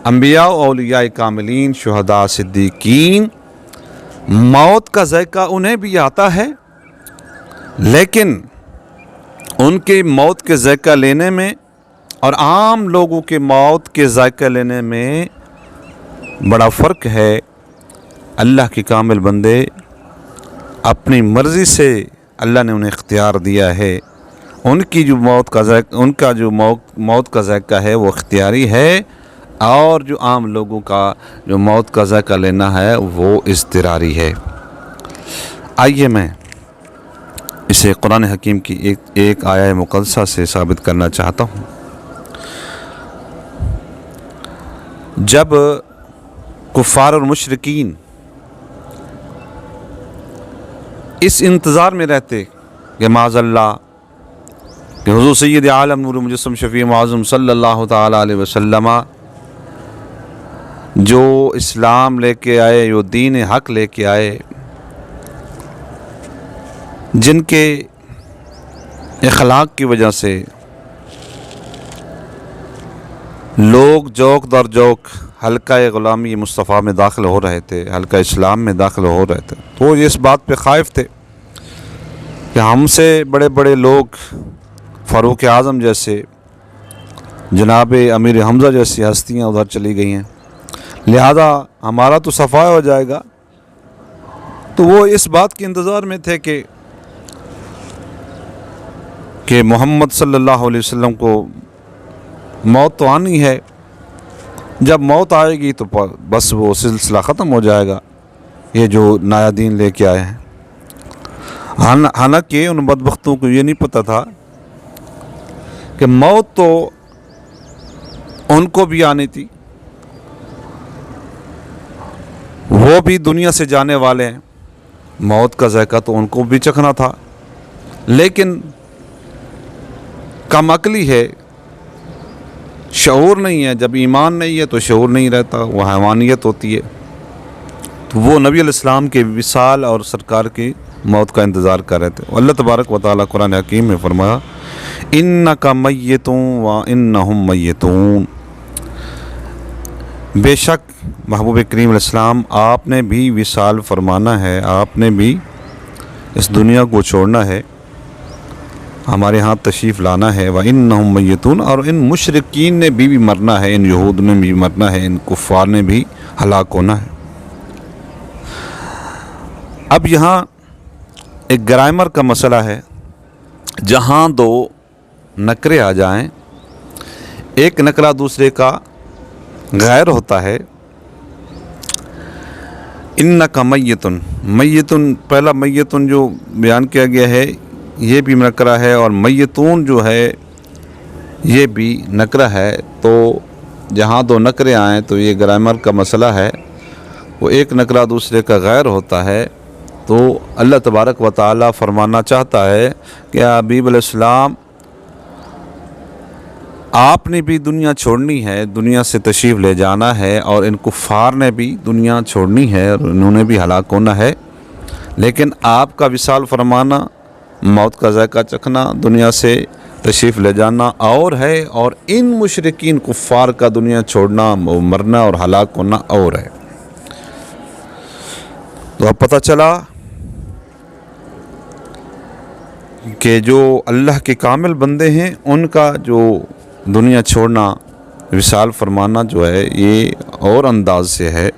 انبیاء و اولیاء کاملین، شہداء، صدیقین، موت کا ذائقہ انہیں بھی آتا ہے، لیکن ان کی موت کے ذائقہ لینے میں اور عام لوگوں کے موت کے ذائقہ لینے میں بڑا فرق ہے۔ اللہ کے کامل بندے اپنی مرضی سے اللہ نے انہیں اختیار دیا ہے، ان کی جو موت کا ذائقہ ہے وہ اختیاری ہے، اور جو عام لوگوں کا جو موت کا ذائقہ لینا ہے وہ اضطراری ہے۔ آئیے میں اسے قرآن حکیم کی ایک آیہ مقدسہ سے ثابت کرنا چاہتا ہوں۔ جب کفار اور مشرکین اس انتظار میں رہتے کہ معاذ اللہ کہ حضور سید عالم نور مجسم شفیع معظم صلی اللہ تعالیٰ علیہ وسلم جو اسلام لے کے آئے، جو دین حق لے کے آئے، جن کے اخلاق کی وجہ سے لوگ جوک در جوک حلقہ غلامی مصطفیٰ میں داخل ہو رہے تھے، حلقہ اسلام میں داخل ہو رہے تھے، تو وہ اس بات پہ خائف تھے کہ ہم سے بڑے بڑے لوگ فاروق اعظم جیسے، جناب امیر حمزہ جیسی ہستیاں ادھر چلی گئی ہیں، لہذا ہمارا تو صفا ہو جائے گا۔ تو وہ اس بات کے انتظار میں تھے کہ محمد صلی اللہ علیہ وسلم کو موت تو آنی ہے، جب موت آئے گی تو بس وہ سلسلہ ختم ہو جائے گا، یہ جو نیا دین لے کے آئے ہیں۔ حالانکہ ان بدبختوں کو یہ نہیں پتہ تھا کہ موت تو ان کو بھی آنی تھی، وہ بھی دنیا سے جانے والے ہیں، موت کا ذائقہ تو ان کو بھی چکھنا تھا، لیکن کم عقلی ہے، شعور نہیں ہے۔ جب ایمان نہیں ہے تو شعور نہیں رہتا، وہ حیوانیت ہوتی ہے۔ تو وہ نبی علیہ السلام کے وصال اور سرکار کی موت کا انتظار کر رہے تھے۔ اللہ تبارک و تعالیٰ قرآن حکیم میں فرمایا انک میت وانہم میتون، بے شک محبوب کریم علیہ السلام آپ نے بھی وصال فرمانا ہے، آپ نے بھی اس دنیا کو چھوڑنا ہے، ہمارے ہاں تشریف لانا ہے۔ وَإِنَّهُمْ مَيِّتُونَ، اور ان مشرکین نے بھی مرنا ہے، ان یہود نے بھی مرنا ہے، ان کفار نے بھی ہلاک ہونا ہے۔ اب یہاں ایک گرامر کا مسئلہ ہے، جہاں دو نکرے آ جائیں، ایک نکرہ دوسرے کا غیر ہوتا ہے۔ اِنَّكَ مَيِّتٌ، میتن، پہلا میتن جو بیان کیا گیا ہے یہ بھی نکرہ ہے، اور میتون جو ہے یہ بھی نکرہ ہے۔ تو جہاں دو نکرے آئیں تو یہ گرامر کا مسئلہ ہے، وہ ایک نکرہ دوسرے کا غیر ہوتا ہے۔ تو اللہ تبارک و تعالیٰ فرمانا چاہتا ہے کہ حبیب علیہ السلام آپ نے بھی دنیا چھوڑنی ہے، دنیا سے تشریف لے جانا ہے، اور ان کفار نے بھی دنیا چھوڑنی ہے اور انہوں نے بھی ہلاک ہونا ہے، لیکن آپ کا وصال فرمانا، موت کا ذائقہ چکھنا، دنیا سے تشریف لے جانا اور ہے، اور ان مشرکین کفار کا دنیا چھوڑنا، مرنا اور ہلاک ہونا اور ہے۔ تو اب پتہ چلا کہ جو اللہ کے کامل بندے ہیں ان کا جو دنیا چھوڑنا، وصال فرمانا جو ہے یہ اور انداز سے ہے،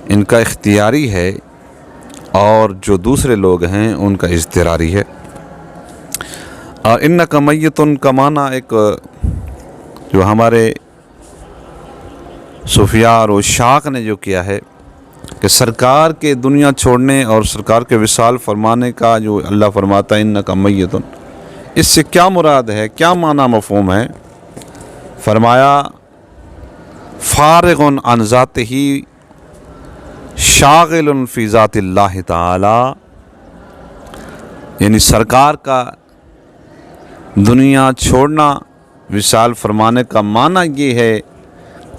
ان کا اختیاری ہے، اور جو دوسرے لوگ ہیں ان کا اضطراری ہے۔ اور انک میتن کا معنی ایک جو ہمارے صوفیاء اور عشاق نے جو کیا ہے کہ سرکار کے دنیا چھوڑنے اور سرکار کے وصال فرمانے کا جو اللہ فرماتا ہے انک میتن، اس سے کیا مراد ہے، کیا معنی مفہوم ہے؟ فرمایا فارغ عن ذاتہ شاغل فی ذات اللہ تعالی، یعنی سرکار کا دنیا چھوڑنا، وصال فرمانے کا معنی یہ ہے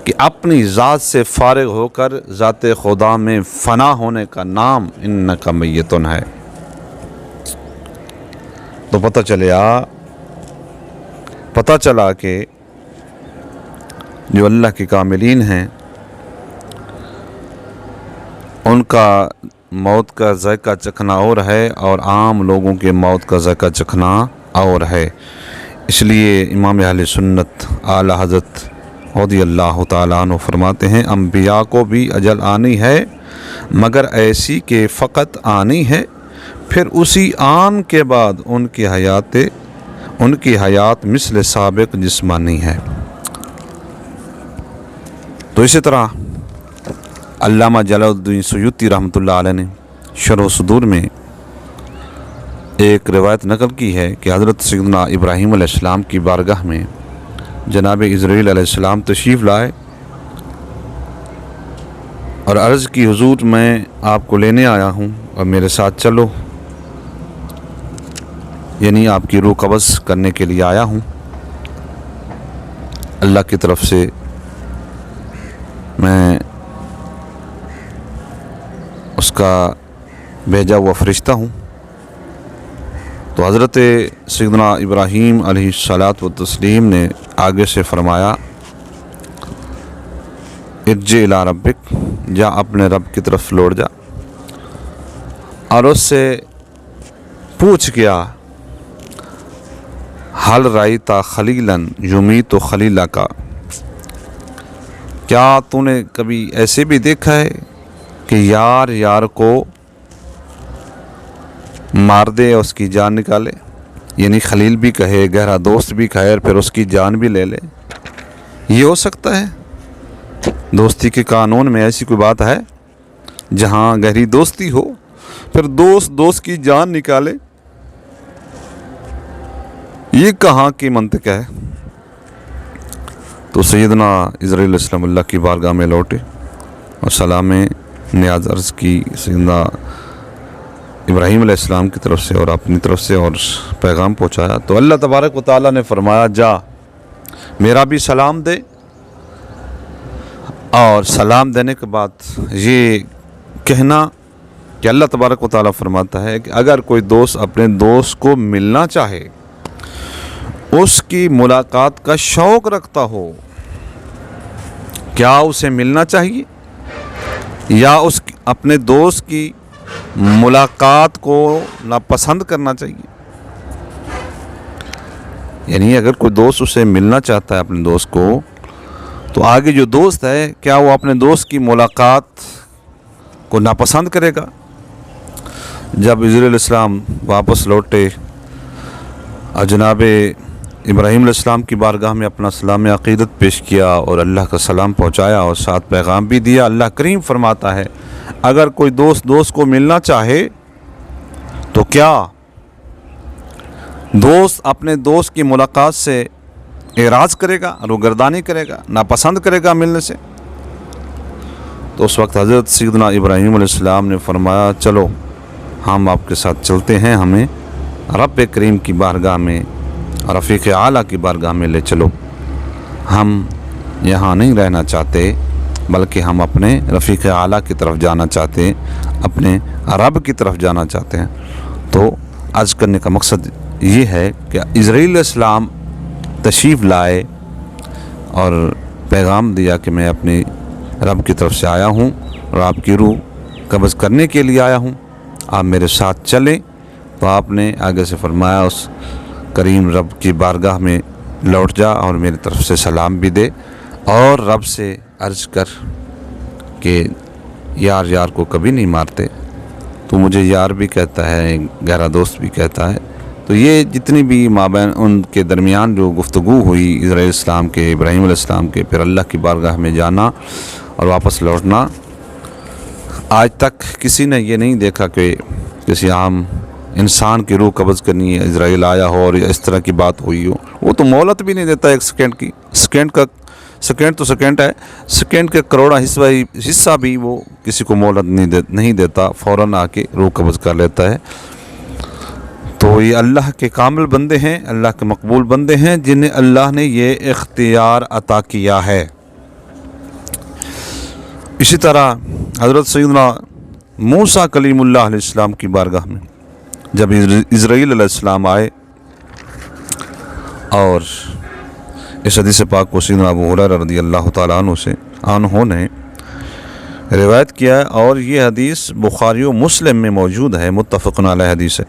کہ اپنی ذات سے فارغ ہو کر ذات خدا میں فنا ہونے کا نام انک میتن ہے۔ تو پتہ چلا کہ جو اللہ کے کاملین ہیں ان کا موت کا ذائقہ چکھنا اور ہے، اور عام لوگوں کے موت کا ذائقہ چکھنا اور ہے۔ اس لیے امام اہل سنت اعلیٰ حضرت رضی اللہ تعالیٰ عنہ فرماتے ہیں انبیاء کو بھی اجل آنی ہے، مگر ایسی کہ فقط آنی ہے، پھر اسی آن کے بعد ان کی حیات مثل سابق جسمانی ہے۔ تو اسی طرح علامہ جلال الدین سیوطی رحمۃ اللہ علیہ نے شرح صدور میں ایک روایت نقل کی ہے کہ حضرت سیدنا ابراہیم علیہ السلام کی بارگاہ میں جناب اسرائیل علیہ السلام تشریف لائے اور عرض کی حضور میں آپ کو لینے آیا ہوں اور میرے ساتھ چلو، یعنی آپ کی روح قبض کرنے کے لیے آیا ہوں۔ اللہ کی طرف سے میں اس کا بھیجا ہوا فرشتہ ہوں۔ تو حضرت سیدنا ابراہیم علیہ الصلاۃ والتسلیم نے آگے سے فرمایا ارجع الی ربک، جا اپنے رب کی طرف لوٹ جا، اور اس سے پوچھ گیا حل رأیت خلیلا یمیت خلیلا کا، کیا تو نے کبھی ایسے بھی دیکھا ہے کہ یار یار کو مار دے اور اس کی جان نکالے؟ یعنی خلیل بھی کہے، گہرا دوست بھی کہے، اور پھر اس کی جان بھی لے لے۔ یہ ہو سکتا ہے؟ دوستی کے قانون میں ایسی کوئی بات ہے جہاں گہری دوستی ہو پھر دوست کی جان نکالے؟ یہ کہاں کی منطق ہے؟ تو سیدنا اسرائیل علیہ السلام اللہ کی بارگاہ میں لوٹے اور سلام نیاز عرض کی سیدنا ابراہیم علیہ السلام کی طرف سے اور اپنی طرف سے، اور پیغام پہنچایا۔ تو اللہ تبارک و تعالیٰ نے فرمایا جا میرا بھی سلام دے، اور سلام دینے کے بعد یہ کہنا کہ اللہ تبارک و تعالیٰ فرماتا ہے کہ اگر کوئی دوست اپنے دوست کو ملنا چاہے، اس کی ملاقات کا شوق رکھتا ہو، کیا اسے ملنا چاہیے یا اپنے دوست کی ملاقات کو ناپسند کرنا چاہیے؟ یعنی اگر کوئی دوست اسے ملنا چاہتا ہے اپنے دوست کو، تو آگے جو دوست ہے کیا وہ اپنے دوست کی ملاقات کو ناپسند کرے گا؟ جب اسرائیل علیہ السلام واپس لوٹے اور جناب ابراہیم علیہ السلام کی بارگاہ میں اپنا سلام عقیدت پیش کیا اور اللہ کا سلام پہنچایا اور ساتھ پیغام بھی دیا، اللہ کریم فرماتا ہے اگر کوئی دوست کو ملنا چاہے تو کیا دوست اپنے دوست کی ملاقات سے اعراض کرے گا، روگردانی کرے گا، ناپسند کرے گا ملنے سے؟ تو اس وقت حضرت سیدنا ابراہیم علیہ السلام نے فرمایا چلو ہم آپ کے ساتھ چلتے ہیں، ہمیں رب کریم کی بارگاہ میں، رفیق اعلیٰ کی بارگاہ میں لے چلو، ہم یہاں نہیں رہنا چاہتے بلکہ ہم اپنے رفیق اعلیٰ کی طرف جانا چاہتے ہیں، اپنے رب کی طرف جانا چاہتے ہیں۔ تو عرض کرنے کا مقصد یہ ہے کہ اسرائیل علیہ السلام تشریف لائے اور پیغام دیا کہ میں اپنی رب کی طرف سے آیا ہوں اور آپ کی روح قبض کرنے کے لیے آیا ہوں، آپ میرے ساتھ چلیں۔ تو آپ نے آگے سے فرمایا اس کریم رب کی بارگاہ میں لوٹ جا اور میری طرف سے سلام بھی دے، اور رب سے عرض کر کہ یار یار کو کبھی نہیں مارتے، تو مجھے یار بھی کہتا ہے، گہرا دوست بھی کہتا ہے۔ تو یہ جتنی بھی مابین ان کے درمیان جو گفتگو ہوئی اسرائیل علیہ السلام کے، ابراہیم علیہ السلام کے، پھر اللہ کی بارگاہ میں جانا اور واپس لوٹنا، آج تک کسی نے یہ نہیں دیکھا کہ کسی عام انسان کی روح قبض کرنی ہے، اسرائیل آیا ہو اور اس طرح کی بات ہوئی ہو۔ وہ تو مہلت بھی نہیں دیتا ایک سیکنڈ کی، سیکنڈ تو سیکنڈ ہے، سیکنڈ کے کروڑا حصہ بھی وہ کسی کو مہلت نہیں دیتا، فوراً آ کے روح قبض کر لیتا ہے۔ تو یہ اللہ کے کامل بندے ہیں، اللہ کے مقبول بندے ہیں جنہیں اللہ نے یہ اختیار عطا کیا ہے۔ اسی طرح حضرت سیدنا موسیٰ کلیم اللہ علیہ السلام کی بارگاہ میں جب اسرائیل علیہ السلام آئے اور اس حدیث پاک کو سیدنا ابو ہریرہ رضی اللہ تعالیٰ عنہ نے روایت کیا ہے، اور یہ حدیث بخاری و مسلم میں موجود ہے، متفق علیہ حدیث ہے۔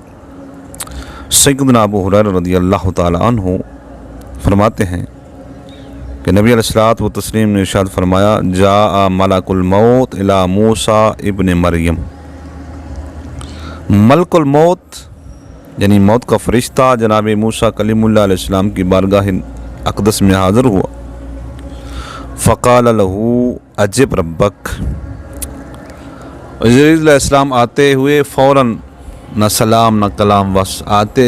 سیدنا ابو ہریرہ رضی اللہ تعالیٰ عنہ فرماتے ہیں کہ نبی علیہ الصلوۃ والتسلیم نے ارشاد فرمایا، جاء ملک الموت الی موسیٰ ابن مریم۔ ملک الموت یعنی موت کا فرشتہ جناب موسیٰ کلیم اللہ علیہ السلام کی بارگاہ اقدس میں حاضر ہوا۔ فقال له اجب ربک۔ جبرائیل علیہ السلام آتے ہوئے فوراً نہ سلام نہ کلام، بس آتے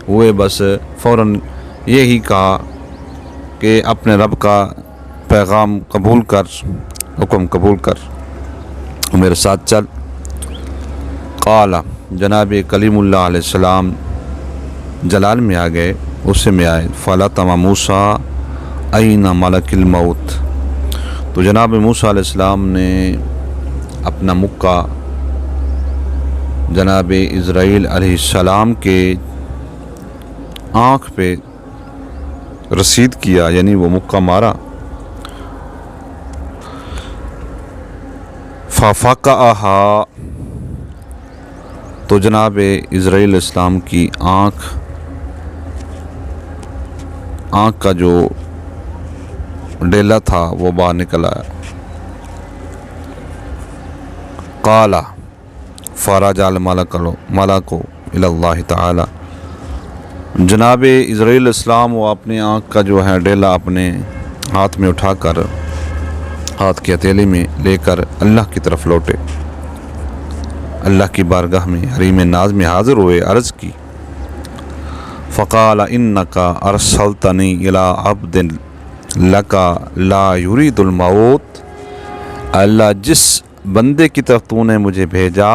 ہوئے بس فوراً یہی کہا کہ اپنے رب کا پیغام قبول کر، حکم قبول کر، میرے ساتھ چل۔ قال، جناب کلیم اللہ علیہ السلام جلال میں آ گئے، غصے میں آئے۔ فلطم موسیٰ این ملک الموت۔ تو جناب موسیٰ علیہ السلام نے اپنا مکہ جناب عزرائیل علیہ السلام کے آنکھ پہ رسید کیا، یعنی وہ مکہ مارا۔ ففقعہا، تو جناب عزرائیل علیہ السلام کی آنکھ کا جو ڈیلا تھا وہ باہر نکل آیا۔ قال فرجع الملک الی اللہ تعالی۔ جناب عزرائیل علیہ السلام وہ اپنی آنکھ کا جو ہے ڈیلا اپنے ہاتھ میں اٹھا کر، ہاتھ کی ہتھیلی میں لے کر اللہ کی طرف لوٹے، اللہ کی بارگاہ میں حریم ناز میں حاضر ہوئے، عرض کی، فقال انک ارسلتنی الی عبد لک لا یرید الموت۔ اللہ، جس بندے کی طرف تو نے مجھے بھیجا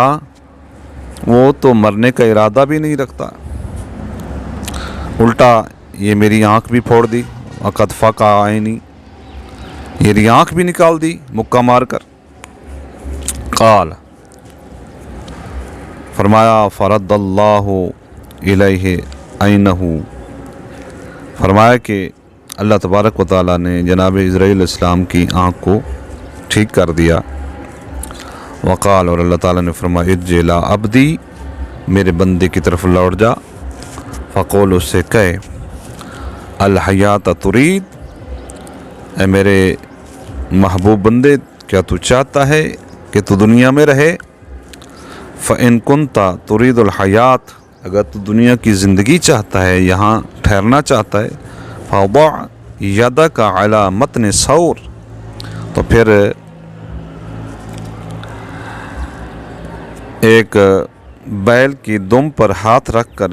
وہ تو مرنے کا ارادہ بھی نہیں رکھتا، الٹا یہ میری آنکھ بھی پھوڑ دی، وقد فقع عینی، میری آنکھ بھی نکال دی مکہ مار کر۔ قال، فرمایا، فرد اللہ الیہ عینہ، فرمایا کہ اللہ تبارک و تعالیٰ نے جناب عزرائیل علیہ السلام کی آنکھ کو ٹھیک کر دیا۔ وقال، اور اللہ تعالیٰ نے فرمایا، ارجع الی عبدی، میرے بندے کی طرف لوٹ جا۔ فقول، اس سے کہے، الحیات ترید، اے میرے محبوب بندے، کیا تو چاہتا ہے کہ تو دنیا میں رہے؟ فَإِن كُنْتَ تُرِيدُ الْحَيَاةَ، اگر تو دنیا کی زندگی چاہتا ہے، یہاں ٹھہرنا چاہتا ہے، فَوَضَعْ يَدَكَ عَلَى مَتْنِ ثَوْرٍ، تو پھر ایک بیل کی دم پر ہاتھ رکھ کر،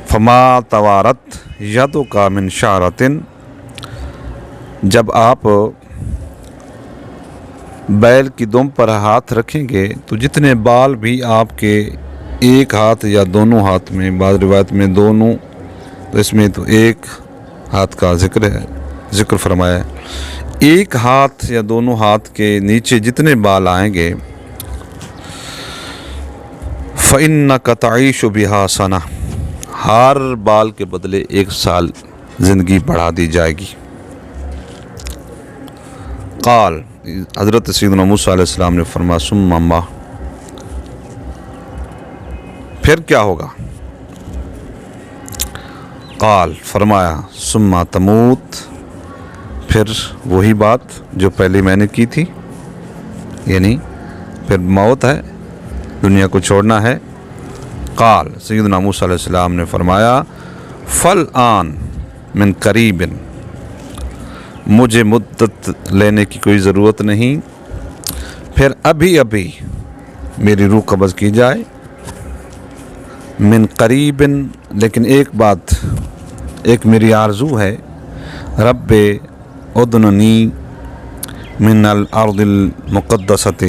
فَمَا تَوَارَتْ يَدُكَ مِنْ شَعْرَةٍ، جب آپ بیل کی دم پر ہاتھ رکھیں گے تو جتنے بال بھی آپ کے ایک ہاتھ یا دونوں ہاتھ میں، بعض روایت میں دونوں، تو اس میں تو ایک ہاتھ کا ذکر فرمایا ہے، ایک ہاتھ یا دونوں ہاتھ کے نیچے جتنے بال آئیں گے، فَإِنَّكَ تَعِيشُ بِهَا سَنَةً، ہر بال کے بدلے 1 سال زندگی بڑھا دی جائے گی۔ قال، حضرت سیدنا موسیٰ علیہ السلام نے فرمایا، ثم ما، پھر کیا ہوگا؟ قال، فرمایا، ثم تموت، پھر وہی بات جو پہلے میں نے کی تھی، یعنی پھر موت ہے، دنیا کو چھوڑنا ہے۔ قال، سیدنا موسیٰ علیہ السلام نے فرمایا، فالآن من قریب، مجھے مدت لینے کی کوئی ضرورت نہیں، پھر ابھی ابھی میری روح قبض کی جائے۔ من قریب، لیکن ایک بات، ایک میری آرزو ہے، رب ادننی من الارض المقدسۃ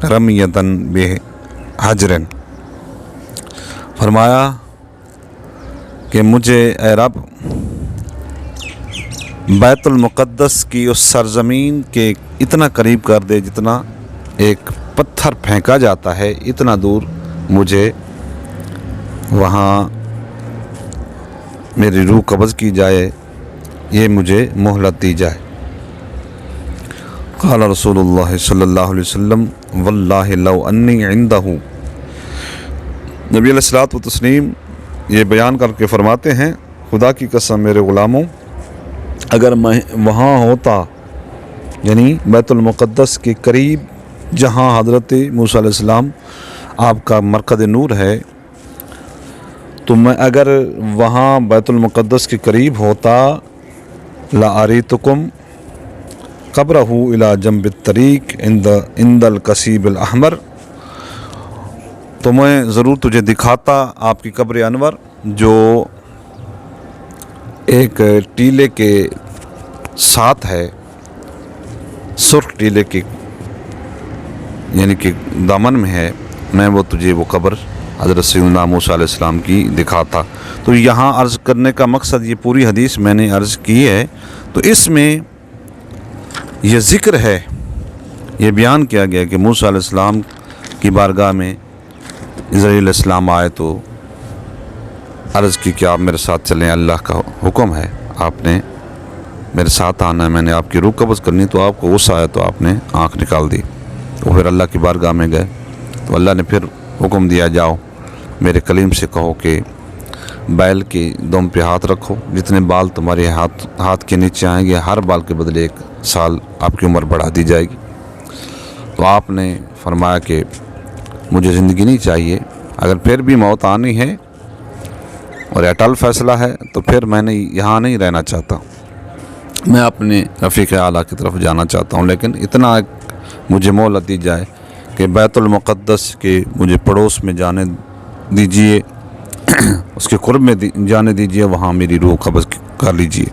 رمیۃ بحجر، فرمایا کہ مجھے اے رب بیت المقدس کی اس سرزمین کے اتنا قریب کر دے جتنا ایک پتھر پھینکا جاتا ہے، اتنا دور مجھے وہاں میری روح قبض کی جائے، یہ مجھے مہلت دی جائے۔ قال رسول اللہ صلی اللہ علیہ وسلم واللہ لو انی عندہ، نبی علیہ الصلوۃ والتسلیم یہ بیان کر کے فرماتے ہیں، خدا کی قسم میرے غلاموں، اگر میں وہاں ہوتا، یعنی بیت المقدس کے قریب جہاں حضرت موسیٰ علیہ السلام آپ کا مرکز نور ہے، تو میں اگر وہاں بیت المقدس کے قریب ہوتا لَأَرِيتُكُمْ قَبْرَهُ إِلَى جَنْبِ الطَّرِيقِ عند القصیب الأحمر، تو میں ضرور تجھے دکھاتا آپ کی قبر انور جو ایک ٹیلے کے ساتھ ہے، سرخ ٹیلے کے یعنی کہ دامن میں ہے، میں وہ تجھے وہ قبر حضرت سیدنا موسیٰ علیہ السلام کی دکھاتا۔ تو یہاں عرض کرنے کا مقصد، یہ پوری حدیث میں نے عرض کی ہے، تو اس میں یہ ذکر ہے، یہ بیان کیا گیا کہ موسیٰ علیہ السلام کی بارگاہ میں جبرائیل علیہ السلام آئے تو عرض کی کہ آپ میرے ساتھ چلیں، اللہ کا حکم ہے، آپ نے میرے ساتھ آنا ہے، میں نے آپ کی روح قبض کرنی، تو آپ کو غصہ آیا تو آپ نے آنکھ نکال دی، تو پھر اللہ کی بارگاہ میں گئے، تو اللہ نے پھر حکم دیا، جاؤ میرے کلیم سے کہو کہ بیل کی دم پہ ہاتھ رکھو، جتنے بال تمہارے ہاتھ کے نیچے آئیں گے ہر بال کے بدلے 1 سال آپ کی عمر بڑھا دی جائے گی۔ تو آپ نے فرمایا کہ مجھے زندگی نہیں چاہیے، اگر پھر بھی موت آنی ہے اور اٹل فیصلہ ہے تو پھر میں نے یہاں نہیں رہنا چاہتا، میں اپنے رفیق اعلیٰ کی طرف جانا چاہتا ہوں، لیکن اتنا مجھے مہلت دی جائے کہ بیت المقدس کے مجھے پڑوس میں جانے دیجئے، اس کے قرب میں جانے دیجئے، وہاں میری روح قبض کر لیجئے۔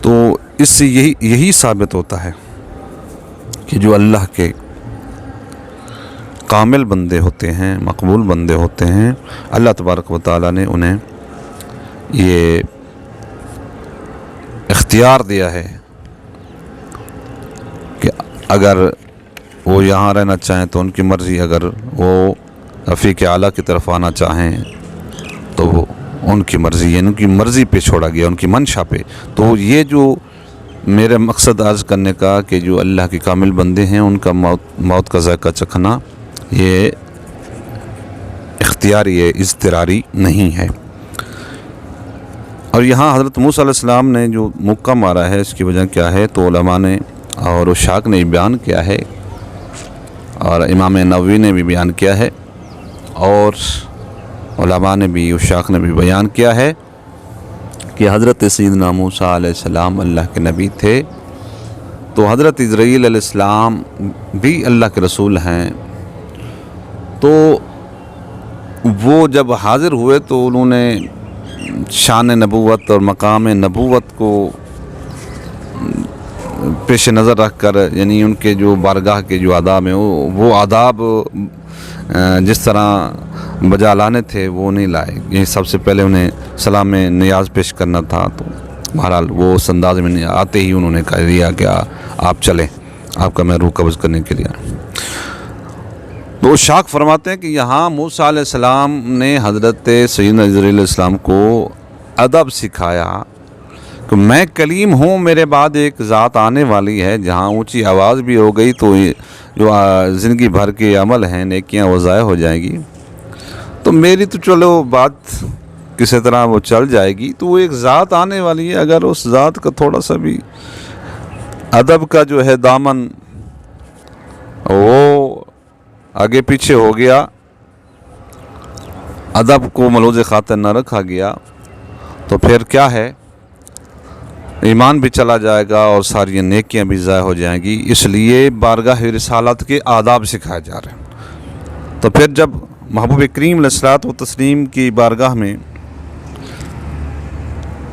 تو اس سے یہی ثابت ہوتا ہے کہ جو اللہ کے کامل بندے ہوتے ہیں، مقبول بندے ہوتے ہیں، اللہ تبارک و تعالیٰ نے انہیں یہ اختیار دیا ہے کہ اگر وہ یہاں رہنا چاہیں تو ان کی مرضی، اگر وہ رفیق اعلیٰ کی طرف آنا چاہیں تو وہ ان کی مرضی، یعنی ان کی مرضی پہ چھوڑا گیا، ان کی منشا پہ۔ تو یہ جو میرے مقصد عرض کرنے کا کہ جو اللہ کے کامل بندے ہیں ان کا موت کا ذائقہ چکھنا یہ اختیاری ہے، اضطراری نہیں ہے۔ اور یہاں حضرت موسیٰ علیہ السلام نے جو مکہ مارا ہے اس کی وجہ کیا ہے، تو علماء نے اور اشاق نے بیان کیا ہے، اور امام نووی نے بھی بیان کیا ہے، اور علماء نے بھی، اشاق نے بھی بیان کیا ہے کہ حضرت سیدنا موسیٰ علیہ السلام اللہ کے نبی تھے، تو حضرت جبرائیل علیہ السلام بھی اللہ کے رسول ہیں، تو وہ جب حاضر ہوئے تو انہوں نے شان نبوت اور مقام نبوت کو پیش نظر رکھ کر، یعنی ان کے جو بارگاہ کے جو آداب ہیں وہ آداب جس طرح بجا لانے تھے وہ نہیں لائے، یعنی سب سے پہلے انہیں سلام نیاز پیش کرنا تھا، تو بہرحال وہ اس انداز میں آتے ہی انہوں نے کہہ دیا کہ آپ چلیں، آپ کا میں روح قبض کرنے کے لیے۔ تو شاک فرماتے ہیں کہ یہاں موسیٰ علیہ السلام نے حضرت سیدنا جبرائیل علیہ السلام کو ادب سکھایا کہ میں کلیم ہوں، میرے بعد ایک ذات آنے والی ہے جہاں اونچی آواز بھی ہو گئی تو جو زندگی بھر کے عمل ہیں، نیکیاں وہ ضائع ہو جائیں گی، تو میری تو چلو بات کسی طرح وہ چل جائے گی، تو وہ ایک ذات آنے والی ہے، اگر اس ذات کا تھوڑا سا بھی ادب کا جو ہے دامن وہ آگے پیچھے ہو گیا، ادب کو ملوز خاطر نہ رکھا گیا، تو پھر کیا ہے، ایمان بھی چلا جائے گا اور ساری نیکیاں بھی ضائع ہو جائیں گی۔ اس لیے بارگاہ رسالت کے آداب سکھائے جا رہے ہیں۔ تو پھر جب محبوب کریم علیہ الصلوۃ والتسلیم کی بارگاہ میں،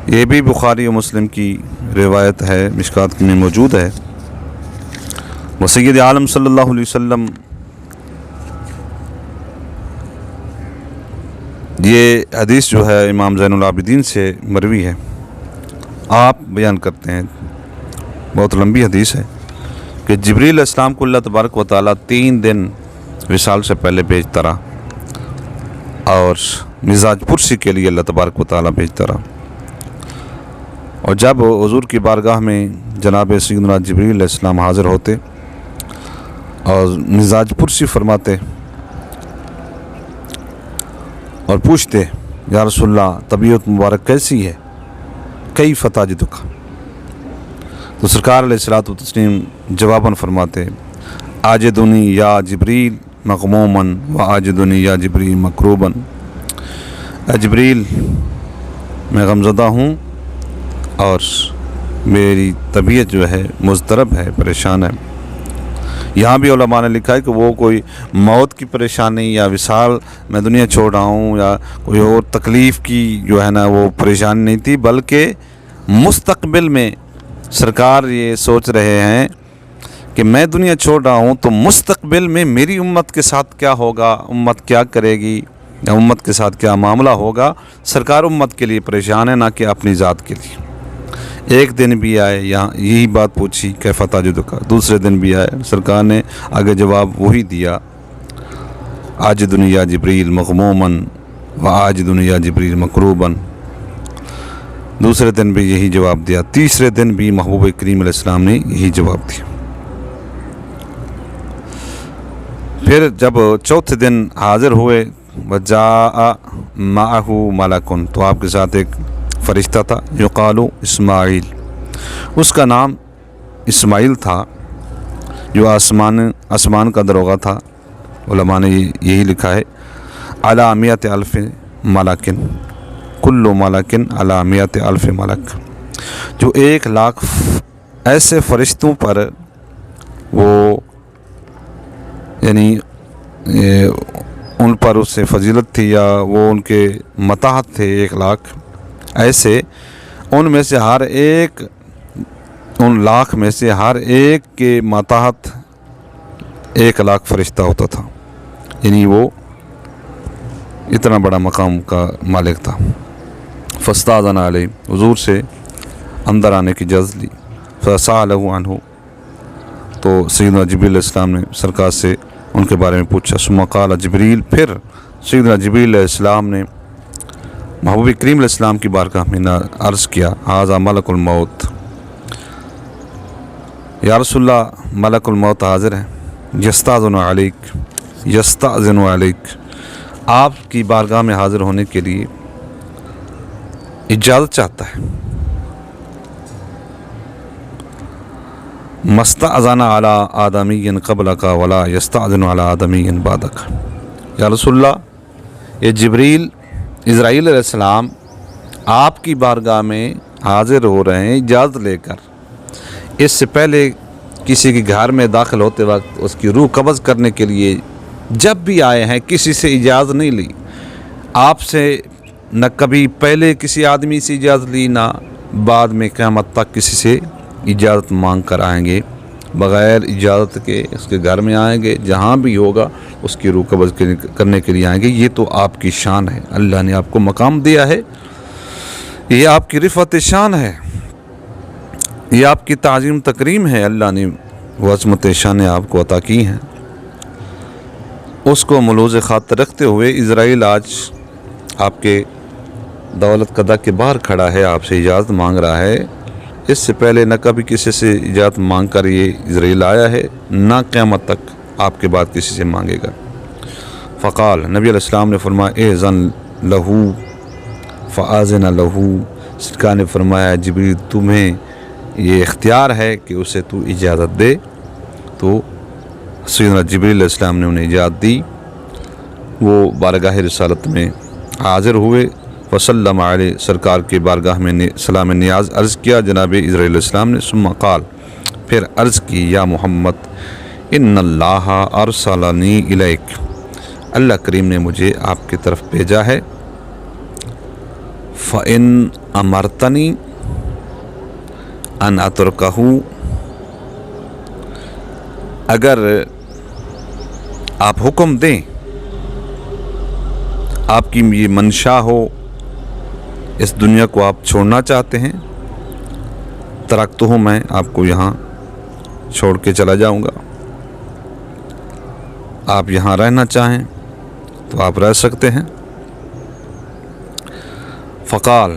یہ بھی بخاری و مسلم کی روایت ہے، مشکات میں موجود ہے، وہ سید عالم صلی اللہ علیہ وسلم، یہ حدیث جو ہے امام زین العابدین سے مروی ہے، آپ بیان کرتے ہیں، بہت لمبی حدیث ہے، کہ جبرائیل علیہ السلام کو اللہ تبارک و تعالیٰ 3 دن وصال سے پہلے بھیجتا رہا، اور مزاج پرسی کے لیے اللہ تبارک و تعالیٰ بھیجتا رہا، اور جب حضور کی بارگاہ میں جناب سیدنا جبریل علیہ السلام حاضر ہوتے اور مزاج پرسی فرماتے اور پوچھتے یا رسول اللہ طبیعت مبارک کیسی ہے، کیف تجدک، تو سرکار علیہ الصلوۃ والتسلیم جواباً فرماتے آجدنی یا جبریل مغموماً و آجدنی یا جبریل مکروباً، اے جبریل میں غمزدہ ہوں اور میری طبیعت جو ہے مضطرب ہے، پریشان ہے۔ یہاں بھی علماء نے لکھا ہے کہ وہ کوئی موت کی پریشانی یا وصال میں دنیا چھوڑ رہا ہوں یا کوئی اور تکلیف کی جو ہے نا وہ پریشانی نہیں تھی، بلکہ مستقبل میں سرکار یہ سوچ رہے ہیں کہ میں دنیا چھوڑ رہا ہوں تو مستقبل میں میری امت کے ساتھ کیا ہوگا، امت کیا کرے گی یا امت کے ساتھ کیا معاملہ ہوگا۔ سرکار امت کے لیے پریشان ہے، نہ کہ اپنی ذات کے لیے۔ ایک دن بھی آئے یہاں یہی بات پوچھی کیف تجدک، دوسرے دن بھی آئے سرکار نے آگے جواب وہی دیا آجدنی یا جبریل مغموماً و آجدنی یا جبریل مکروباً، دوسرے دن بھی یہی جواب دیا، تیسرے دن بھی محبوب کریم علیہ السلام نے یہی جواب دیا۔ پھر جب چوتھے دن حاضر ہوئے وجاء معہ ملکن، تو آپ کے ساتھ ایک فرشتہ تھا یقال اسماعیل، اس کا نام اسماعیل تھا، جو آسمان کا دروغہ تھا۔ علماء نے یہی لکھا ہے علی مئۃ الف ملکن، کل ملکن علی مئۃ الف ملک، جو 1,00,000 ایسے فرشتوں پر وہ یعنی ان پر اس سے فضیلت تھی یا وہ ان کے متاحت تھے 1,00,000 ایسے، ان میں سے ہر ایک، ان 1,00,000 میں سے ہر ایک کے ماتحت 1,00,000 فرشتہ ہوتا تھا، یعنی وہ اتنا بڑا مقام کا مالک تھا۔ فاستاذن علیہ، حضور سے اندر آنے کی اجازت لی، فسألہ عنہ، تو سیدنا جبریل علیہ السلام نے سرکار سے ان کے بارے میں پوچھا۔ ثم قال جبریل، پھر سیدنا جبریل علیہ السلام نے محبوب کریم علیہ السلام کی بارگاہ میں عرض کیا ھذا ملک الموت، یا رسول اللہ ملک الموت حاضر ہے، یستأذن علیک، یستأذن علیک، آپ کی بارگاہ میں حاضر ہونے کے لیے اجازت چاہتا ہے۔ مستأذن علی آدمی قبلک ولا یستأذن علی آدمی بعدک، یا رسول اللہ یہ جبریل اسرائیل علیہ السلام آپ کی بارگاہ میں حاضر ہو رہے ہیں اجازت لے کر، اس سے پہلے کسی کے گھر میں داخل ہوتے وقت اس کی روح قبض کرنے کے لیے جب بھی آئے ہیں کسی سے اجازت نہیں لی، آپ سے نہ کبھی پہلے کسی آدمی سے اجازت لی، نہ بعد میں قیامت تک کسی سے اجازت مانگ کر آئیں گے، بغیر اجازت کے اس کے گھر میں آئیں گے، جہاں بھی ہوگا اس کی روح قبض کرنے کے لیے آئیں گے۔ یہ تو آپ کی شان ہے، اللہ نے آپ کو مقام دیا ہے، یہ آپ کی رفعت شان ہے، یہ آپ کی تعظیم تکریم ہے، اللہ نے وہ عظمت شان آپ کو عطا کی ہیں۔ اس کو ملوز خاطر رکھتے ہوئے اسرائیل آج آپ کے دولت قدہ کے باہر کھڑا ہے، آپ سے اجازت مانگ رہا ہے۔ اس سے پہلے نہ کبھی کسی سے اجازت مانگ کر یہ اسرائیل آیا ہے، نہ قیامت تک آپ کے بعد کسی سے مانگے گا۔ فقال، نبی علیہ السلام نے فرمایا اذن لہو فآذن لہو، سرکار نے فرمایا جبریل تمہیں یہ اختیار ہے کہ اسے تو اجازت دے، تو سیدنا جبریل علیہ السلام نے انہیں اجازت دی، وہ بارگاہ رسالت میں حاضر ہوئے، وسلم علیہ، سرکار کے بارگاہ میں سلام نیاز عرض کیا جناب اسرائیل علیہ السلام نے، ثم قال، پھر عرض کی یا محمد ان اللہ ارسلنی الیک، اللہ کریم نے مجھے آپ کی طرف بھیجا ہے، فإن امرتنی ان اترکہ، اگر آپ حکم دیں، آپ کی یہ منشا ہو، اس دنیا کو آپ چھوڑنا چاہتے ہیں، ترکتہ ہوں، میں آپ کو یہاں چھوڑ کے چلا جاؤں گا، آپ یہاں رہنا چاہیں تو آپ رہ سکتے ہیں۔ فقال،